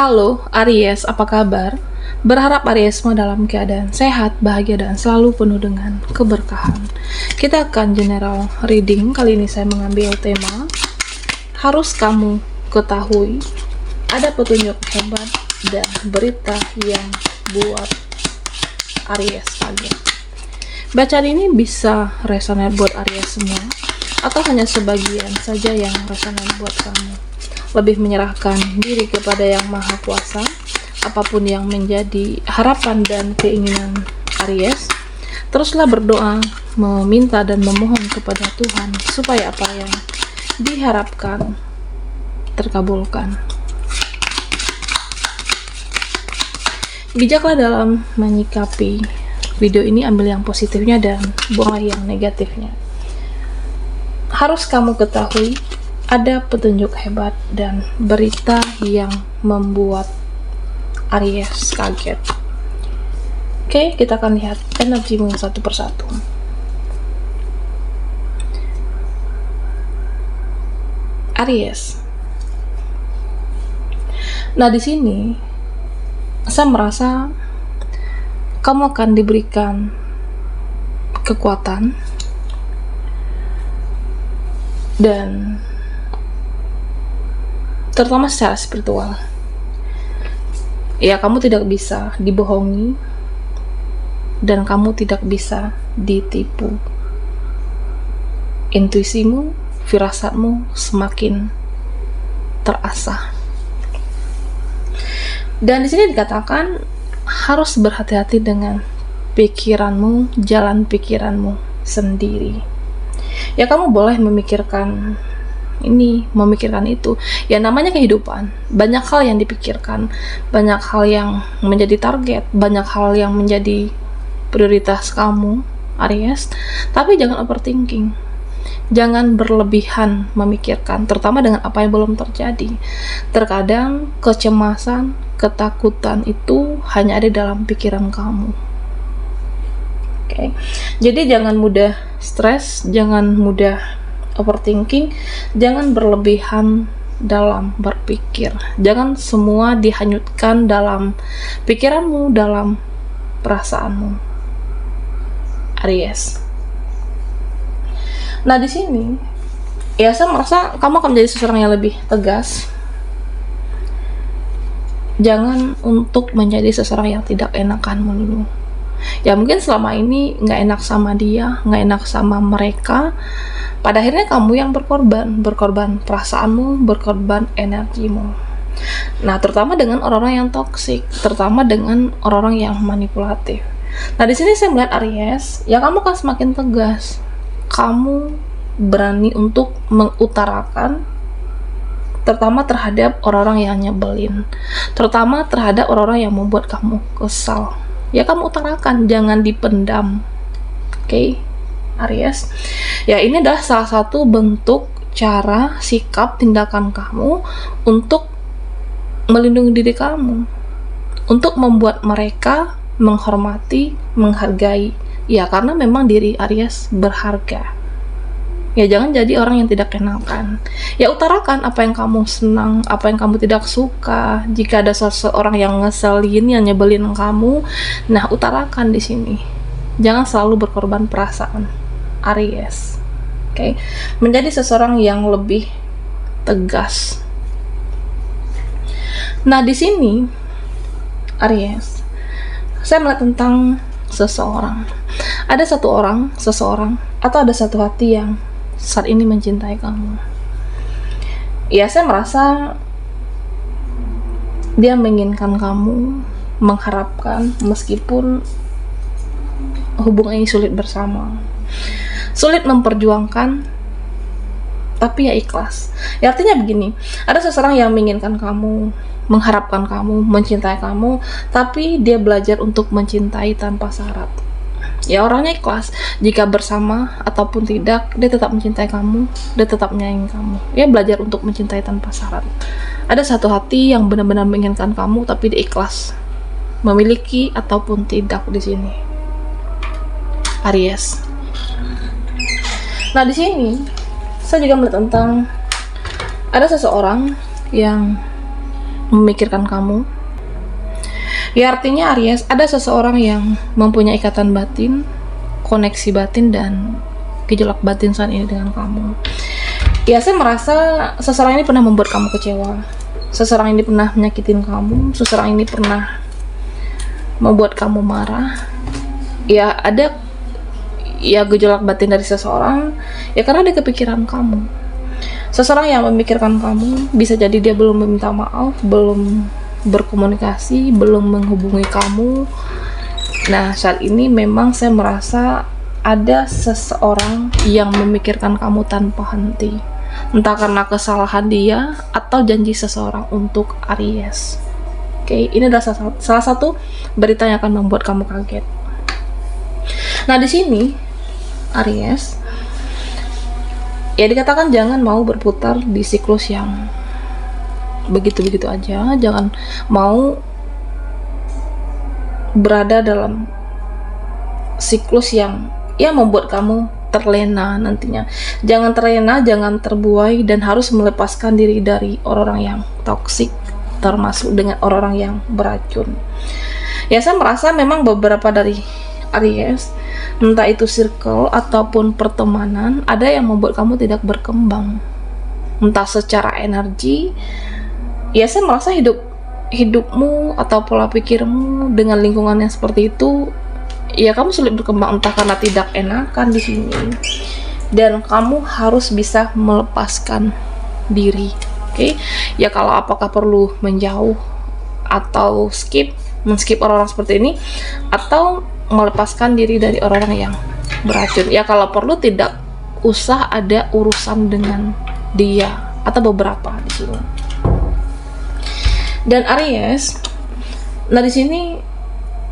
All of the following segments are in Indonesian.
Halo Aries, apa kabar? Berharap Ariesmu dalam keadaan sehat, bahagia, dan selalu penuh dengan keberkahan. Kita akan general reading. Kali ini saya mengambil tema harus kamu ketahui. Ada petunjuk hebat dan berita yang buat Aries kaget. Bacaan ini bisa resonate buat Aries semua, atau hanya sebagian saja yang resonate buat kamu. Lebih menyerahkan diri kepada Yang Maha Kuasa, apapun yang menjadi harapan dan keinginan Aries, teruslah berdoa, meminta dan memohon kepada Tuhan supaya apa yang diharapkan terkabulkan. Bijaklah dalam menyikapi video ini, ambil yang positifnya dan buanglah yang negatifnya. Harus kamu ketahui, ada petunjuk hebat dan berita yang membuat Aries kaget. Oke, kita akan lihat energimu satu persatu. Aries. Nah, di sini saya merasa kamu akan diberikan kekuatan dan terutama secara spiritual. Ya, kamu tidak bisa dibohongi dan kamu tidak bisa ditipu. Intuisimu, firasatmu semakin terasah. Dan di sini dikatakan harus berhati-hati dengan pikiranmu, jalan pikiranmu sendiri. Ya, kamu boleh memikirkan ini, memikirkan itu. Ya, namanya kehidupan. Banyak hal yang dipikirkan, banyak hal yang menjadi target, banyak hal yang menjadi prioritas kamu, Aries. Tapi jangan overthinking. Jangan berlebihan memikirkan, terutama dengan apa yang belum terjadi. Terkadang kecemasan, ketakutan itu hanya ada dalam pikiran kamu. Oke. Jadi jangan mudah stres, jangan mudah overthinking, jangan berlebihan dalam berpikir. Jangan semua dihanyutkan dalam pikiranmu, dalam perasaanmu, Aries. Nah, di sini ya saya merasa kamu akan menjadi seseorang yang lebih tegas. Jangan untuk menjadi seseorang yang tidak enakan melulu. Ya, mungkin selama ini nggak enak sama dia, nggak enak sama mereka. Pada akhirnya kamu yang berkorban perasaanmu, berkorban energimu. Nah, terutama dengan orang-orang yang toksik, terutama dengan orang-orang yang manipulatif. Nah, di sini saya melihat Aries, ya kamu akan semakin tegas. Kamu berani untuk mengutarakan, terutama terhadap orang-orang yang nyebelin, terutama terhadap orang-orang yang membuat kamu kesal. Ya, kamu utarakan, jangan dipendam. Oke, Aries. Ya, ini adalah salah satu bentuk cara, sikap, tindakan kamu untuk melindungi diri kamu, untuk membuat mereka menghormati, menghargai. Ya, karena memang diri Aries berharga. Ya, jangan jadi orang yang tidak enakan. Ya, utarakan apa yang kamu senang, apa yang kamu tidak suka. Jika ada seseorang yang ngeselin, yang nyebelin kamu, nah utarakan di sini. Jangan selalu berkorban perasaan, Aries. Oke. Menjadi seseorang yang lebih tegas. Nah, di sini Aries, saya melihat tentang seseorang. Ada seseorang, atau ada satu hati yang saat ini mencintai kamu. Ya, saya merasa dia menginginkan kamu, mengharapkan, meskipun hubungan ini sulit bersama, sulit memperjuangkan, tapi ya ikhlas. Ya, artinya begini, ada seseorang yang menginginkan kamu, mengharapkan kamu, mencintai kamu, tapi dia belajar untuk mencintai tanpa syarat. Ya, orangnya ikhlas. Jika bersama ataupun tidak, dia tetap mencintai kamu, dia tetap menyayangi kamu. Dia belajar untuk mencintai tanpa syarat. Ada satu hati yang benar-benar menginginkan kamu, tapi dia ikhlas memiliki ataupun tidak di sini, Aries. Nah, di sini saya juga melihat tentang ada seseorang yang memikirkan kamu. Ya artinya Aries, ada seseorang yang mempunyai ikatan batin, koneksi batin dan gejolak batin saat ini dengan kamu. Ya saya merasa seseorang ini pernah membuat kamu kecewa, seseorang ini pernah menyakitin kamu, seseorang ini pernah membuat kamu marah. Ya ada ya gejolak batin dari seseorang, ya karena dia kepikiran kamu. Seseorang yang memikirkan kamu, bisa jadi dia belum meminta maaf, belum berkomunikasi, belum menghubungi kamu. Nah saat ini memang saya merasa ada seseorang yang memikirkan kamu tanpa henti, entah karena kesalahan dia atau janji seseorang untuk Aries. Oke, ini adalah salah satu berita yang akan membuat kamu kaget. Nah di sini Aries, ya dikatakan jangan mau berputar di siklus yang begitu-begitu aja, jangan mau berada dalam siklus yang membuat kamu terlena nantinya. Jangan terlena, jangan terbuai, dan harus melepaskan diri dari orang-orang yang toksik, termasuk dengan orang-orang yang beracun. Ya saya merasa memang beberapa dari Aries, entah itu circle ataupun pertemanan, ada yang membuat kamu tidak berkembang, entah secara energi. Ya saya merasa hidupmu atau pola pikirmu dengan lingkungan yang seperti itu, ya kamu sulit berkembang, entah karena tidak enakan di sini, dan kamu harus bisa melepaskan diri. Oke, ya kalau apakah perlu menjauh atau men-skip orang-orang seperti ini, atau melepaskan diri dari orang-orang yang beracun. Ya kalau perlu tidak usah ada urusan dengan dia atau beberapa di sini. Dan Aries, nah di sini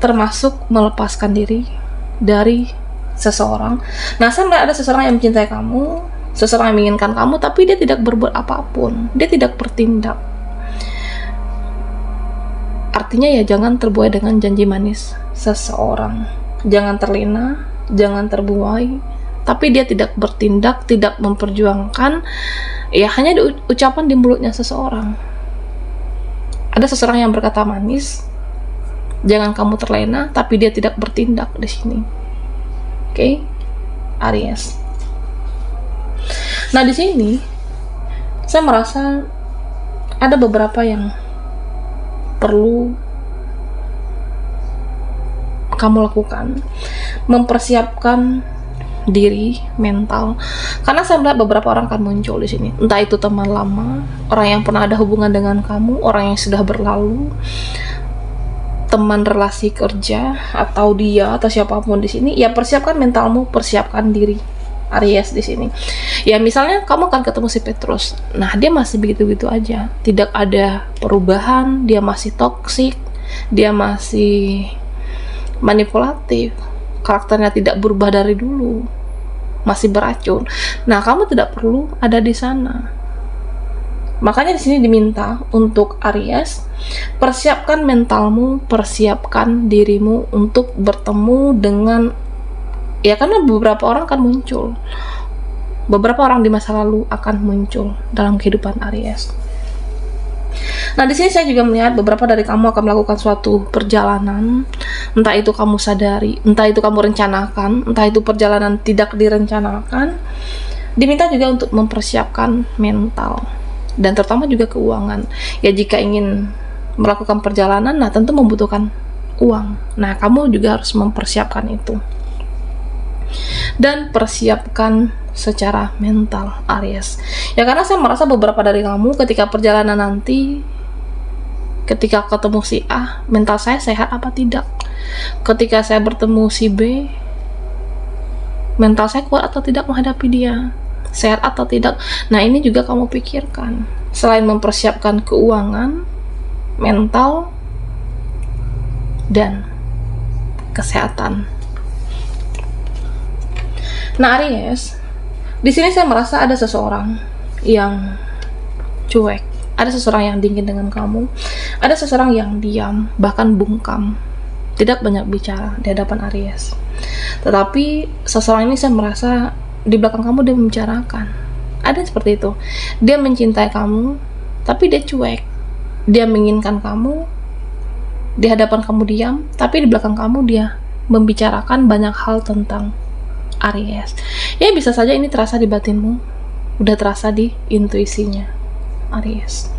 termasuk melepaskan diri dari seseorang. Nah saya melihat ada seseorang yang mencintai kamu, seseorang yang menginginkan kamu, tapi dia tidak berbuat apapun, dia tidak bertindak. Artinya ya jangan terbuai dengan janji manis seseorang, jangan terlena, jangan terbuai, tapi dia tidak bertindak, tidak memperjuangkan, ya hanya ucapan di mulutnya seseorang. Ada seseorang yang berkata manis, jangan kamu terlena, tapi dia tidak bertindak di sini. Oke, Aries. Nah di sini saya merasa ada beberapa yang perlu kamu lakukan, mempersiapkan diri, mental, karena saya melihat beberapa orang akan muncul di sini, entah itu teman lama, orang yang pernah ada hubungan dengan kamu, orang yang sudah berlalu, teman relasi kerja, atau dia atau siapapun di sini. Ya persiapkan mentalmu, persiapkan diri Aries di sini. Ya misalnya kamu akan ketemu si Petrus, nah dia masih begitu-begitu aja, tidak ada perubahan, dia masih toksik, dia masih manipulatif, karakternya tidak berubah dari dulu, masih beracun. Nah kamu tidak perlu ada di sana. Makanya di sini diminta untuk Aries, persiapkan mentalmu, persiapkan dirimu untuk bertemu dengan, ya karena beberapa orang akan muncul, beberapa orang di masa lalu akan muncul dalam kehidupan Aries. Nah di sini saya juga melihat beberapa dari kamu akan melakukan suatu perjalanan, entah itu kamu sadari, entah itu kamu rencanakan, entah itu perjalanan tidak direncanakan. Diminta juga untuk mempersiapkan mental dan terutama juga keuangan. Ya jika ingin melakukan perjalanan, nah tentu membutuhkan uang. Nah kamu juga harus mempersiapkan itu dan persiapkan secara mental Aries. Ya karena saya merasa beberapa dari kamu ketika perjalanan nanti, ketika ketemu si A, mental saya sehat apa tidak? Ketika saya bertemu si B, mental saya kuat atau tidak menghadapi dia? Sehat atau tidak? Nah ini juga kamu pikirkan. Selain mempersiapkan keuangan, mental, dan kesehatan. Nah Aries, di sini saya merasa ada seseorang yang cuek, ada seseorang yang dingin dengan kamu, ada seseorang yang diam, bahkan bungkam, tidak banyak bicara di hadapan Aries. Tetapi seseorang ini saya merasa di belakang kamu dia membicarakan. Ada seperti itu. Dia mencintai kamu, tapi dia cuek. dia menginginkan kamu, di hadapan kamu diam, tapi di belakang kamu dia membicarakan banyak hal tentang Aries. Ya bisa saja ini terasa di batinmu, udah terasa di intuisinya Aries.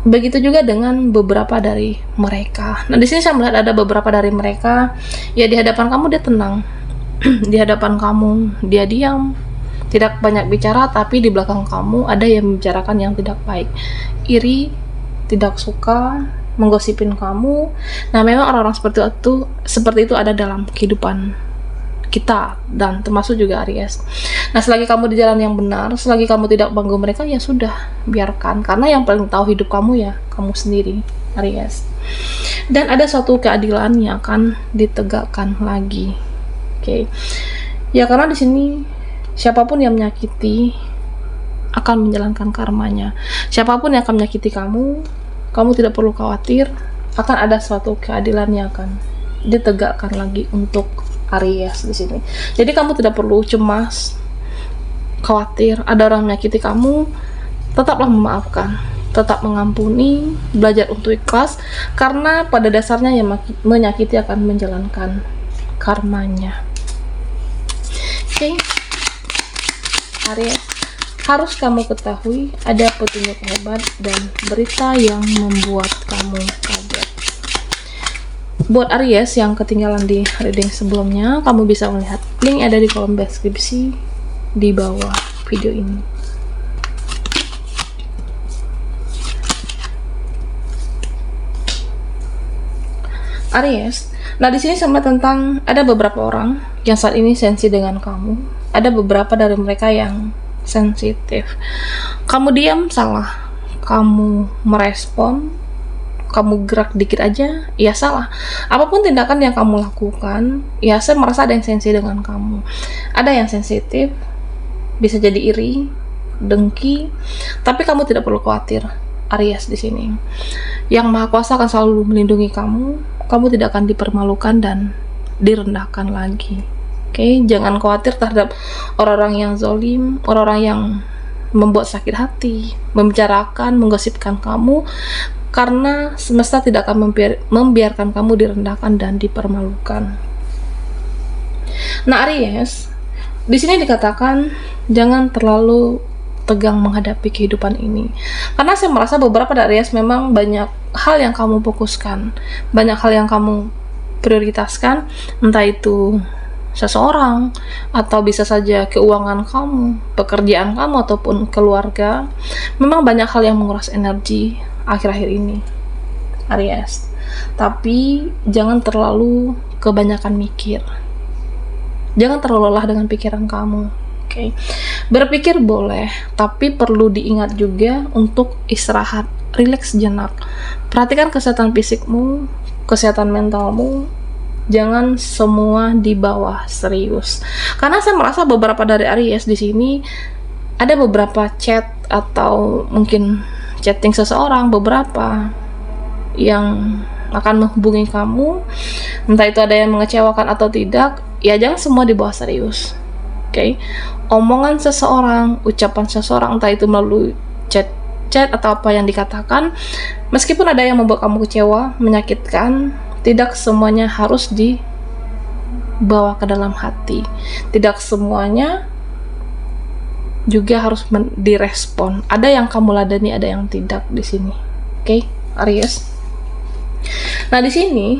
Begitu juga dengan beberapa dari mereka. Nah, di sini saya melihat ada beberapa dari mereka, ya di hadapan kamu dia tenang, di hadapan kamu dia diam, tidak banyak bicara, tapi di belakang kamu ada yang membicarakan yang tidak baik, iri, tidak suka, menggosipin kamu. Nah, memang orang-orang seperti itu ada dalam kehidupan kita, dan termasuk juga Aries. Nah, selagi kamu di jalan yang benar, selagi kamu tidak ganggu mereka, ya sudah, biarkan, karena yang paling tahu hidup kamu ya kamu sendiri, Aries. Dan ada suatu keadilan yang akan ditegakkan lagi. Oke. Ya, karena di sini siapapun yang menyakiti akan menjalankan karmanya. Siapapun yang akan menyakiti kamu, kamu tidak perlu khawatir, akan ada suatu keadilan yang akan ditegakkan lagi untuk Aries di sini. Jadi kamu tidak perlu cemas, khawatir ada orang menyakiti kamu. Tetaplah memaafkan, tetap mengampuni, belajar untuk ikhlas, karena pada dasarnya yang menyakiti akan menjalankan karmanya. Oke. Aries, harus kamu ketahui ada petunjuk hebat dan berita yang membuat kamu kaget. Buat Aries yang ketinggalan di reading sebelumnya, kamu bisa melihat link ada di kolom deskripsi di bawah video ini. Aries, nah di sini sama tentang ada beberapa orang yang saat ini sensi dengan kamu. Ada beberapa dari mereka yang sensitif. Kamu diam salah, kamu merespon, kamu gerak dikit aja, ya salah. Apapun tindakan yang kamu lakukan, ya saya merasa ada yang sensi dengan kamu. Ada yang sensitif, bisa jadi iri, dengki, tapi kamu tidak perlu khawatir, Aries di sini. Yang Maha Kuasa akan selalu melindungi kamu. Kamu tidak akan dipermalukan dan direndahkan lagi. Oke, jangan khawatir terhadap orang-orang yang zalim, orang-orang yang membuat sakit hati, membicarakan, menggosipkan kamu, karena semesta tidak akan membiarkan kamu direndahkan dan dipermalukan. Nah, Aries, di sini dikatakan jangan terlalu tegang menghadapi kehidupan ini, karena saya merasa beberapa dari Aries memang banyak hal yang kamu fokuskan, banyak hal yang kamu prioritaskan, entah itu seseorang, atau bisa saja keuangan kamu, pekerjaan kamu, ataupun keluarga. Memang banyak hal yang menguras energi akhir-akhir ini, Aries. Tapi jangan terlalu kebanyakan mikir, jangan terlalu lelah dengan pikiran kamu. Oke. Berpikir boleh, tapi perlu diingat juga untuk istirahat, rileks jenak. Perhatikan kesehatan fisikmu, kesehatan mentalmu. Jangan semua di bawah serius, karena saya merasa beberapa dari Aries di sini ada beberapa chat atau mungkin chatting seseorang, beberapa yang akan menghubungi kamu, entah itu ada yang mengecewakan atau tidak. Ya jangan semua di bawah serius. Oke. Omongan seseorang, ucapan seseorang, entah itu melalui chat atau apa yang dikatakan, meskipun ada yang membuat kamu kecewa, menyakitkan, tidak semuanya harus dibawa ke dalam hati. Tidak semuanya juga harus direspon. Ada yang kamu ladani, ada yang tidak di sini. Oke, Aries. Nah, di sini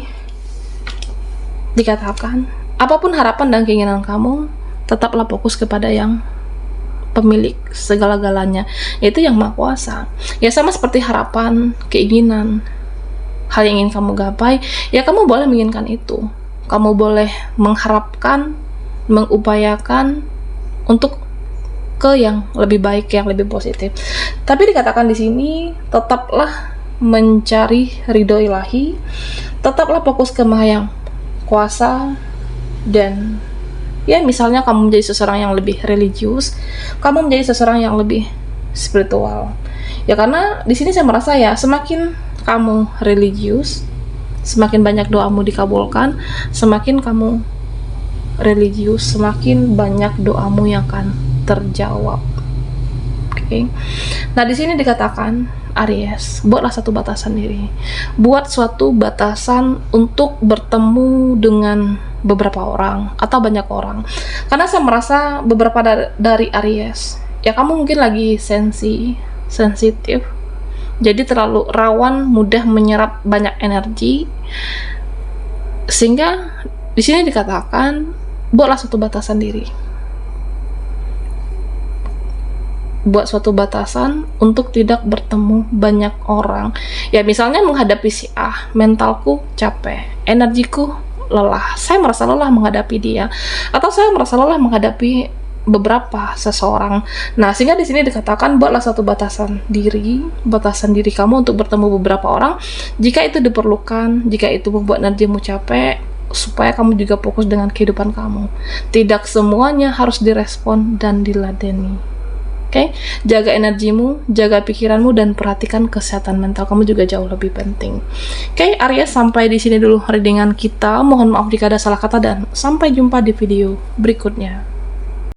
dikatakan, apapun harapan dan keinginan kamu, tetaplah fokus kepada yang pemilik segala-galanya, yaitu yang Maha Kuasa. Ya sama seperti harapan, keinginan, hal yang ingin kamu gapai, ya kamu boleh menginginkan itu. Kamu boleh mengharapkan, mengupayakan untuk ke yang lebih baik, yang lebih positif. Tapi dikatakan di sini, tetaplah mencari ridho ilahi, tetaplah fokus ke Maha yang Kuasa, dan ya misalnya kamu menjadi seseorang yang lebih religius, kamu menjadi seseorang yang lebih spiritual. Ya karena di sini saya merasa ya semakin kamu religius, semakin banyak doamu dikabulkan, semakin kamu religius, semakin banyak doamu yang akan terjawab. Oke. Nah, di sini dikatakan Aries, buatlah satu batasan diri. Buat suatu batasan untuk bertemu dengan beberapa orang atau banyak orang. Karena saya merasa beberapa dari Aries, ya kamu mungkin lagi sensitif. Jadi terlalu rawan, mudah menyerap banyak energi. Sehingga di sini dikatakan buatlah suatu batasan diri. Buat suatu batasan untuk tidak bertemu banyak orang. Ya misalnya menghadapi si A, mentalku capek, energiku lelah, saya merasa lelah menghadapi dia, atau saya merasa lelah menghadapi beberapa seseorang. Nah, sehingga di sini dikatakan buatlah satu batasan diri kamu untuk bertemu beberapa orang jika itu diperlukan, jika itu membuat energimu capek, supaya kamu juga fokus dengan kehidupan kamu. Tidak semuanya harus direspon dan diladeni. Oke, jaga energimu, jaga pikiranmu, dan perhatikan kesehatan mental kamu juga jauh lebih penting. Oke, Aries, sampai di sini dulu readingan kita. Mohon maaf jika ada salah kata dan sampai jumpa di video berikutnya.